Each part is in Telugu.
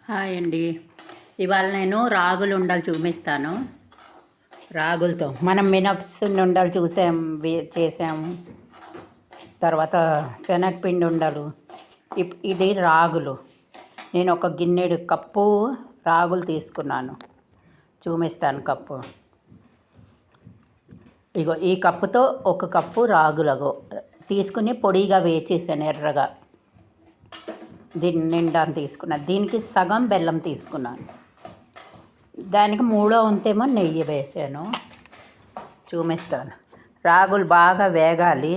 హాయ్ అండి. ఇవాళ నేను రాగులు ఉండలు చూపిస్తాను. రాగులతో మనం మినప్స్ ఉండలు చేసాము. తర్వాత శనగపిండి ఉండలు. ఇది రాగులు. నేను ఒక గిన్నెడు కప్పు రాగులు తీసుకున్నాను. చూపిస్తాను కప్పు. ఇగో ఈ కప్పుతో ఒక కప్పు రాగులగో తీసుకుని పొడిగా వేచేసాను ఎర్రగా. దీన్ని నిండా తీసుకున్నాను. దీనికి సగం బెల్లం తీసుకున్నాను. దానికి మూడో వంతేమో నెయ్యి వేసాను. చూపిస్తాను. రాగులు బాగా వేగాలి.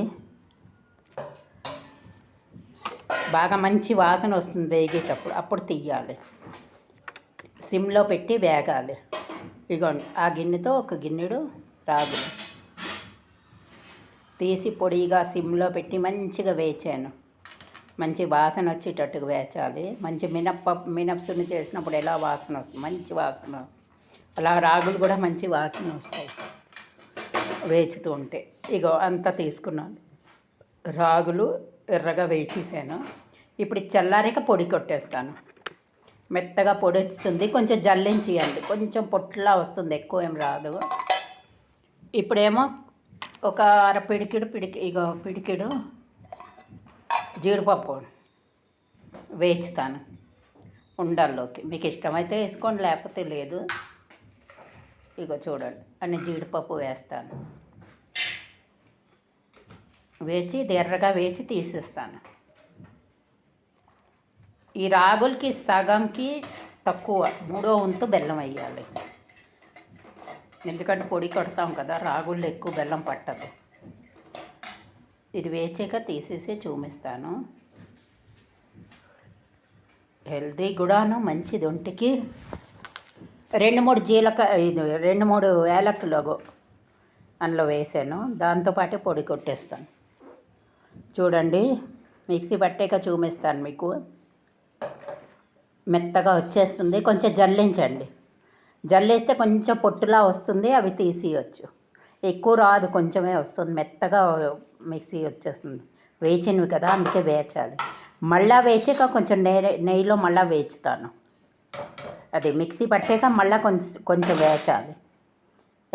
బాగా మంచి వాసన వస్తుంది వేగేటప్పుడు. అప్పుడు తీయాలి. సిమ్లో పెట్టి వేగాలి. ఇగోండి ఆ గిన్నెతో ఒక గిన్నెడు రాగులు తీసి పొడిగా సిమ్లో పెట్టి మంచిగా వేచాను. మంచి వాసన వచ్చేటట్టుగా వేచాలి. మంచి మినప్సుని చేసినప్పుడు ఎలా వాసన వస్తుంది, మంచి వాసన. అలా రాగులు కూడా మంచి వాసన వస్తాయి వేచుతూ ఉంటే. ఇగో అంతా తీసుకున్నాను. రాగులు ఎర్రగా వేచేసాను. ఇప్పుడు చల్లారిక పొడి కొట్టేస్తాను. మెత్తగా పొడి వస్తుంది. కొంచెం జల్లించేయండి. కొంచెం పొట్లా వస్తుంది, ఎక్కువ ఏం రాదు. ఇప్పుడేమో ఒక అర పిడికిడు జీడిపప్పు వేచుతాను ఉండల్లోకి. మీకు ఇష్టమైతే వేసుకోండి, లేకపోతే లేదు. ఇగో చూడండి, అన్ని జీడిపప్పు వేస్తాను. వేచి ఇది ఎర్రగా వేచి తీసేస్తాను. ఈ రాగులకి సగంకి తక్కువ మూడో వంతు బెల్లం వేయాలి. ఎందుకంటే పొడి కొడతాం కదా, రాగుల్లో ఎక్కువ బెల్లం పట్టదు. ఇది వేచాక తీసేసి చూపిస్తాను. హెల్దీ కూడాను, మంచిది ఒంటికి. 2-3 యాలకులు అందులో వేసాను. దాంతోపాటు పొడి కొట్టేస్తాను. చూడండి, మిక్సీ పట్టాక చూపిస్తాను మీకు. మెత్తగా వచ్చేస్తుంది. కొంచెం జల్లించండి. జల్లేస్తే కొంచెం పొట్టులా వస్తుంది, అవి తీసేయచ్చు. ఎక్కువ రాదు, కొంచెమే వస్తుంది. మెత్తగా మిక్సీ వచ్చేస్తుంది. వేచినవి కదా, అందుకే వేచాలి. మళ్ళీ వేచాక కొంచెం నెయ్యిలో మళ్ళీ వేచుతాను. అది మిక్సీ పట్టాక మళ్ళీ కొంచెం వేచాలి.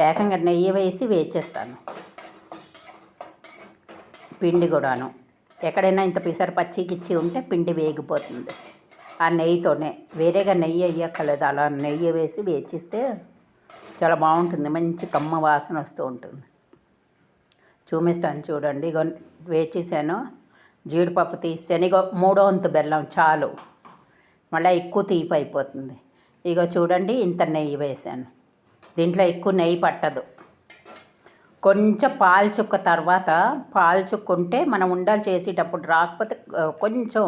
ఏకంగా నెయ్యి వేసి వేచేస్తాను. పిండి కూడాను ఎక్కడైనా ఇంత పిసరు పచ్చికిచ్చి ఉంటే పిండి వేగిపోతుంది ఆ నెయ్యితోనే. వేరేగా నెయ్యి వేయక్కర్లేదు. అలా నెయ్యి వేసి వేచిస్తే చాలా బాగుంటుంది. మంచి కమ్మ వాసన వస్తూ ఉంటుంది. చూపిస్తాను చూడండి. ఇగో వేచేసాను. జీడిపప్పు తీసాను. ఇగో మూడో వంతు బెల్లం చాలు, మళ్ళీ ఎక్కువ తీపి అయిపోతుంది. ఇగో చూడండి, ఇంత నెయ్యి వేసాను. దీంట్లో ఎక్కువ నెయ్యి పట్టదు. కొంచెం పాలు చుక్క తర్వాత, పాలు చుక్కుంటే మనం ఉండలు చేసేటప్పుడు రాకపోతే కొంచెం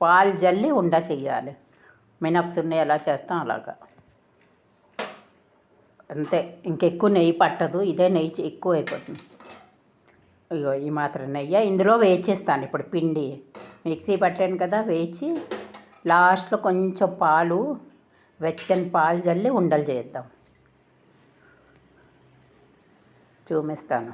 పాలు జల్లి ఉండ చేయాలి. మినప్సున్ని ఎలా చేస్తాం అలాగా, అంతే. ఇంకెక్కువ నెయ్యి పట్టదు. ఇదే నెయ్యి ఎక్కువ అయిపోతుంది. ఇగో ఈ మాత్రం నెయ్యి ఇందులో వేచేస్తాను. ఇప్పుడు పిండి మిక్సీ పట్టాను కదా, వేచి లాస్ట్లో కొంచెం పాలు, వెచ్చని పాలు జల్లి ఉండలు చేద్దాం. చూపిస్తాను.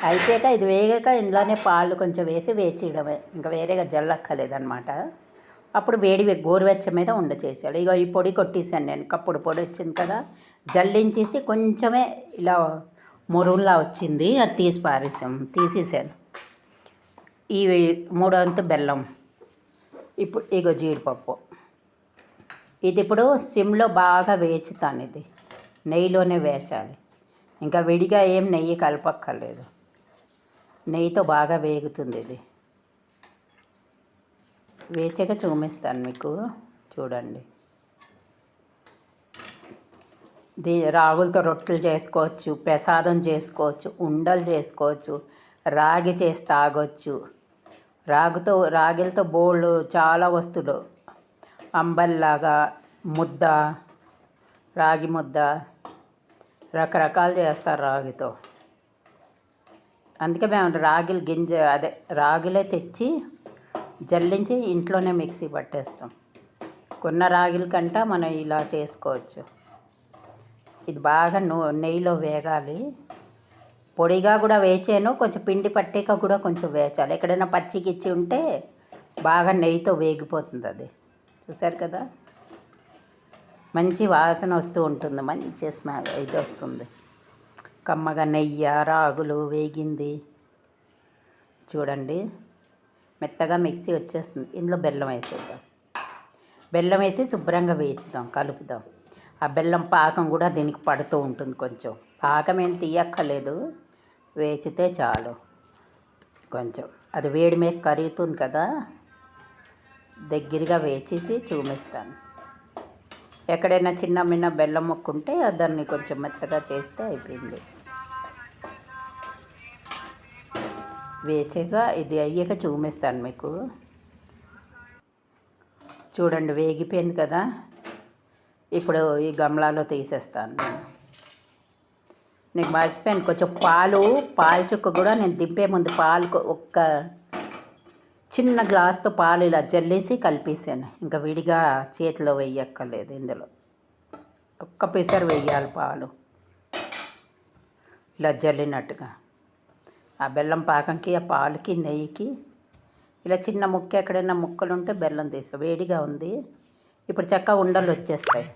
అయిపోయాక ఇది వేగాక ఇందులోనే పాలు కొంచెం వేసి వేచేయడమే. ఇంకా వేరేగా జల్లక్కర్లేదనమాట. అప్పుడు గోరువెచ్చ మీద ఉండ చేసాడు. ఇగో ఈ పొడి కొట్టేసాను నేను. కప్పుడు పొడి వచ్చింది కదా, జల్లించేసి కొంచెమే ఇలా మురువులా వచ్చింది, అది తీసేసాను. ఈ మూడో వంతు బెల్లం. ఇప్పుడు ఇగో జీడిపప్పు. ఇది ఇప్పుడు సిమ్లో బాగా వేచుతాను. ఇది నెయ్యిలోనే వేచాలి. ఇంకా విడిగా ఏం నెయ్యి కలపక్కర్లేదు. నెయ్యితో బాగా వేగుతుంది. ఇది వేచాక చూపిస్తాను మీకు. చూడండి, రాగులతో రొట్టెలు చేసుకోవచ్చు, ప్రసాదం చేసుకోవచ్చు, ఉండలు చేసుకోవచ్చు, రాగి చేసి తాగొచ్చు. రాగిలతో బోళ్ళు చాలా వస్తువులు, అంబల్లాగా, ముద్ద, రాగి ముద్ద, రకరకాలు చేస్తారు రాగితో. అందుకే మేము రాగిలే తెచ్చి జల్లించి ఇంట్లోనే మిక్సీ పట్టేస్తాం. కొన్న రాగిల కంటే మనం ఇలా చేసుకోవచ్చు. ఇది బాగా నెయ్యిలో వేగాలి. పొడిగా కూడా వేచాను, కొంచెం పిండి పట్టాక కూడా కొంచెం వేచాలి. ఎక్కడైనా పచ్చికిచ్చి ఉంటే బాగా నెయ్యితో వేగిపోతుంది అది. చూసారు కదా, మంచి వాసన వస్తూ ఉంటుంది, మంచి ఇది వస్తుంది, కమ్మగా నెయ్యి రాగులు వేగింది చూడండి. మెత్తగా మిక్సీ వచ్చేస్తుంది. ఇందులో బెల్లం వేసేద్దాం. బెల్లం వేసి శుభ్రంగా వేయించుదాం, కలుపుదాం. ఆ బెల్లం పాకం కూడా దీనికి పడుతూ ఉంటుంది. కొంచెం పాకం ఏం తీయక్కర్లేదు, వేచితే చాలు. కొంచెం అది వేడి మీద కరుగుతుంది కదా, దగ్గరగా వేచేసి చూపిస్తాను. ఎక్కడైనా చిన్న బెల్లం ముక్క ఉంటే దాన్ని కొంచెం మెత్తగా చేస్తే అయిపోయింది. వేచగా ఇది అయ్యాక చూపిస్తాను మీకు. చూడండి, వేగిపోయింది కదా. ఇప్పుడు ఈ గమలాలో తీసేస్తాను. నీకు మర్చిపోయాను, కొంచెం పాలు చుక్క కూడా నేను దింపే ముందు ఒక్క చిన్న గ్లాస్తో పాలు ఇలా జల్లేసి కలిపేసాను. ఇంకా విడిగా చేతిలో వేయక్కర్లేదు. ఇందులో ఒక్క పిసరు వేయాలి పాలు, ఇలా జల్లినట్టుగా. ఆ బెల్లం పాకంకి, ఆ పాలకి, నెయ్యికి ఇలా చిన్న ముక్క ఎక్కడైనా ముక్కలు ఉంటే బెల్లం తీసా. వేడిగా ఉంది. ఇప్పుడు చక్కగా ఉండలు వచ్చేస్తాయి.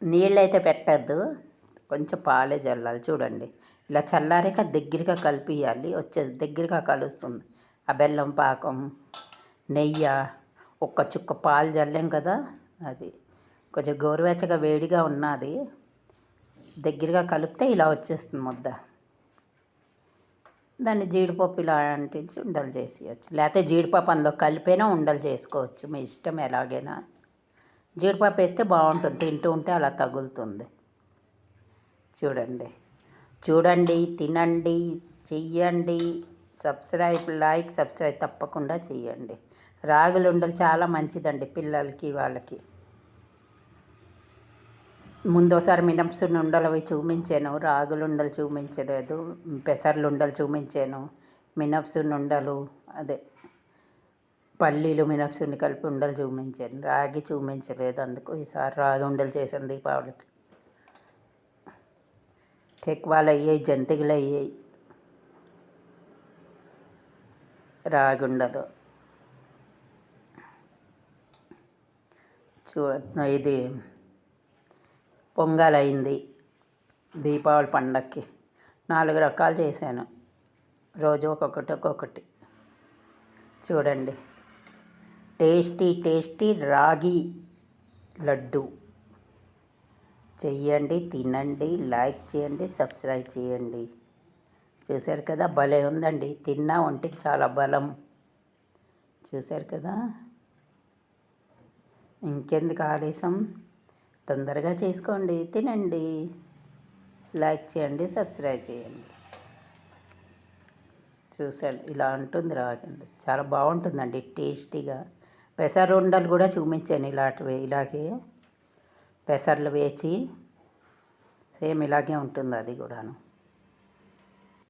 నీళ్ళైతే పెట్టద్దు, కొంచెం పాలే జల్లాలి. చూడండి, ఇలా చల్లారాక దగ్గరగా కలిపియాలి. దగ్గరగా కలుస్తుంది. ఆ బెల్లం పాకం, నెయ్యి, ఒక్క చుక్క పాలు జల్లాం కదా, అది కొంచెం గోరువెచ్చగా వేడిగా ఉన్నది. దగ్గరగా కలిపితే ఇలా వచ్చేస్తుంది ముద్ద. దాన్ని జీడిపప్పు ఇలా అంటించి ఉండలు చేసేయచ్చు. లేకపోతే జీడిపప్పు అందులో కలిపైనా ఉండలు చేసుకోవచ్చు, మీ ఇష్టం. ఎలాగైనా జీడిపప్పు వేస్తే బాగుంటుంది, తింటూ ఉంటే అలా తగులుతుంది. చూడండి, తినండి, చెయ్యండి. సబ్స్క్రైబ్ తప్పకుండా చెయ్యండి. రాగులు ఉండలు చాలా మంచిదండి పిల్లలకి, వాళ్ళకి. ముందోసారి మినప్సుని ఉండలు అవి చూపించాను, రాగులు ఉండలు చూపించలేదు, పెసర్లు ఉండలు చూపించాను, మినప్సుని ఉండలు, అదే పల్లీలు మినప్సుని కలిపి ఉండలు చూపించాను. రాగి చూపించలేదు, అందుకు ఈసారి రాగి ఉండలు చేశాను దీపావళికి. టెక్వాలు అయ్యాయి, జంతికలు అయ్యాయి, రాగి ఉండలు. ఇది పొంగల్ అయింది దీపావళి పండగకి. 4 రకాలు చేశాను, రోజు ఒక్కొక్కటి. చూడండి, టేస్టీ రాగి లడ్డు. చెయ్యండి, తినండి, లైక్ చేయండి, సబ్స్క్రైబ్ చేయండి. చూశారు కదా, భలే ఉందండి. తిన్నా ఒంటికి చాలా బలం. చూశారు కదా, ఇంకెందుకు ఆలస్యం, తొందరగా చేసుకోండి, తినండి, లైక్ చేయండి, సబ్స్క్రైబ్ చేయండి. చూసాను, ఇలా ఉంటుంది రాగండి, చాలా బాగుంటుందండి, టేస్టీగా. పెసర ఉండలు కూడా చూపించాను ఇలాగే పెసర్లు వేచి సేమ్ ఇలాగే ఉంటుంది అది కూడాను.